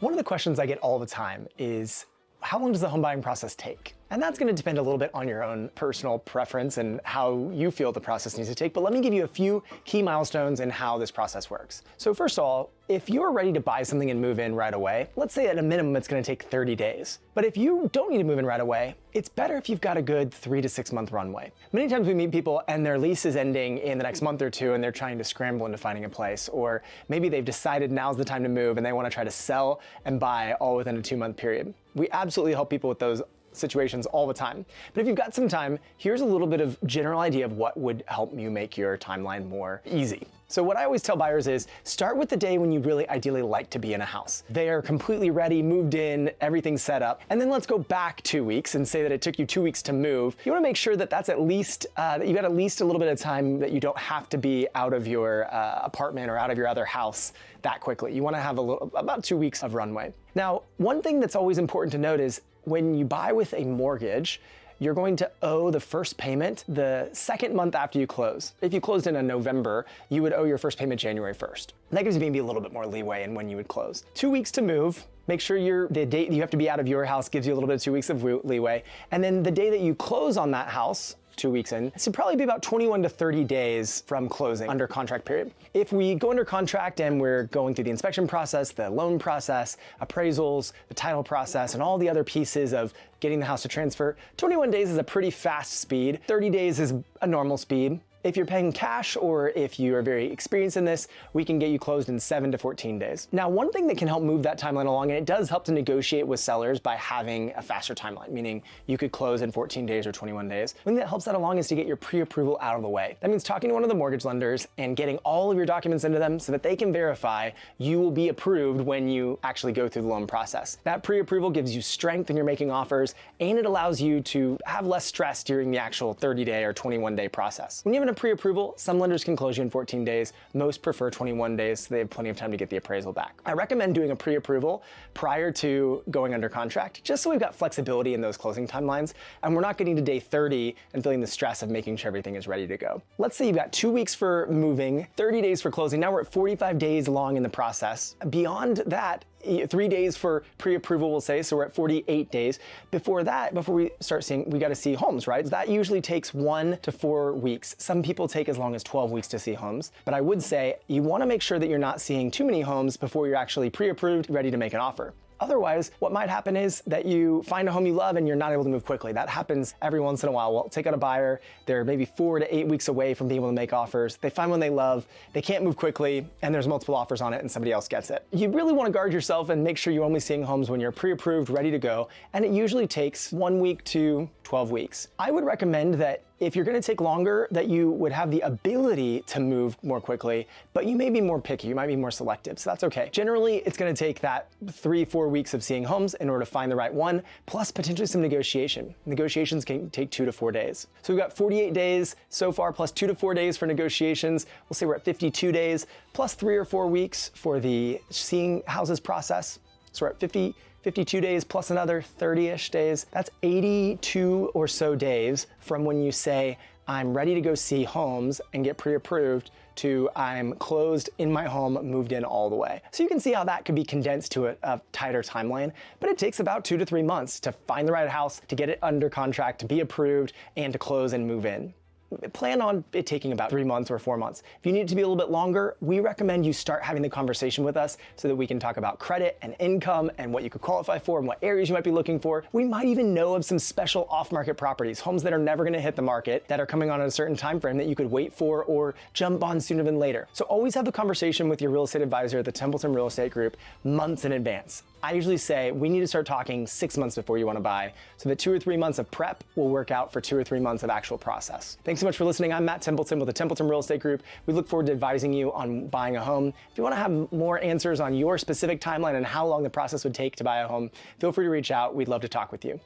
One of the questions I get all the time is, how long does the home buying process take? And that's going to depend a little bit on your own personal preference and how you feel the process needs to take. But let me give you a few key milestones in how this process works. So first of all, if you're ready to buy something and move in right away, let's say at a minimum it's going to take 30 days. But if you don't need to move in right away, it's better if you've got a good 3 to 6 month runway. Many times we meet people and their lease is ending in the next month or two and they're trying to scramble into finding a place. Or maybe they've decided now's the time to move and they want to try to sell and buy all within a 2-month period. We absolutely help people with those situations all the time. But if you've got some time, here's a little bit of general idea of what would help you make your timeline more easy. So what I always tell buyers is start with the day when you really ideally like to be in a house. They are completely ready, moved in, everything's set up. And then let's go back 2 weeks and say that it took you 2 weeks to move. You want to make sure that that's at least, that you got at least a little bit of time that you don't have to be out of your apartment or out of your other house that quickly. You want to have about 2 weeks of runway. Now, one thing that's always important to note is when you buy with a mortgage, you're going to owe the first payment the second month after you close. If you closed in November, you would owe your first payment January 1st. That gives you maybe a little bit more leeway in when you would close. 2 weeks to move. Make sure the date you have to be out of your house gives you a little bit of 2 weeks of leeway. And then the day that you close on that house, 2 weeks in, it should probably be about 21 to 30 days from closing under contract period. If we go under contract and we're going through the inspection process, the loan process, appraisals, the title process, and all the other pieces of getting the house to transfer, 21 days is a pretty fast speed. 30 days is a normal speed. If you're paying cash or if you are very experienced in this, we can get you closed in 7 to 14 days. Now, one thing that can help move that timeline along, and it does help to negotiate with sellers by having a faster timeline, meaning you could close in 14 days or 21 days. One thing that helps that along is to get your pre-approval out of the way. That means talking to one of the mortgage lenders and getting all of your documents into them so that they can verify you will be approved when you actually go through the loan process. That pre-approval gives you strength when you're making offers, and it allows you to have less stress during the actual 30-day or 21-day process. When you have a pre-approval, some lenders can close you in 14 days. Most prefer 21 days, so they have plenty of time to get the appraisal back. I recommend doing a pre-approval prior to going under contract, just so we've got flexibility in those closing timelines, and we're not getting to day 30 and feeling the stress of making sure everything is ready to go. Let's say you've got 2 weeks for moving, 30 days for closing. Now we're at 45 days along in the process. Beyond that, 3 days for pre-approval, we'll say, so we're at 48 days. Before that, before we start seeing, we got to see homes, right? That usually takes 1 to 4 weeks. Some people take as long as 12 weeks to see homes, but I would say you want to make sure that you're not seeing too many homes before you're actually pre-approved, ready to make an offer. Otherwise, what might happen is that you find a home you love and you're not able to move quickly. That happens every once in a while. We'll take out a buyer, they're maybe 4 to 8 weeks away from being able to make offers. They find one they love, they can't move quickly, and there's multiple offers on it and somebody else gets it. You really want to guard yourself and make sure you're only seeing homes when you're pre-approved, ready to go, and it usually takes 1 week to 12 weeks. I would recommend that if you're going to take longer, that you would have the ability to move more quickly, but you may be more picky, you might be more selective, so that's okay. Generally, it's going to take that 3-4 weeks of seeing homes in order to find the right one, plus potentially some negotiation. Negotiations can take 2 to 4 days. So we've got 48 days so far, plus 2 to 4 days for negotiations. We'll say we're at 52 days, plus 3 or 4 weeks for the seeing houses process. So we're at 52 days plus another 30-ish days. That's 82 or so days from when you say, I'm ready to go see homes and get pre-approved, to I'm closed in my home, moved in all the way. So you can see how that could be condensed to a tighter timeline, but it takes about 2 to 3 months to find the right house, to get it under contract, to be approved, and to close and move in. Plan on it taking about 3 months or 4 months. If you need it to be a little bit longer, we recommend you start having the conversation with us so that we can talk about credit and income and what you could qualify for and what areas you might be looking for. We might even know of some special off-market properties, homes that are never going to hit the market, that are coming on at a certain time frame that you could wait for or jump on sooner than later. So always have the conversation with your real estate advisor at the Templeton Real Estate Group months in advance. I usually say we need to start talking 6 months before you want to buy, so that 2 or 3 months of prep will work out for 2 or 3 months of actual process. Thanks so much for listening. I'm Matt Templeton with the Templeton Real Estate Group. We look forward to advising you on buying a home. If you want to have more answers on your specific timeline and how long the process would take to buy a home, feel free to reach out. We'd love to talk with you.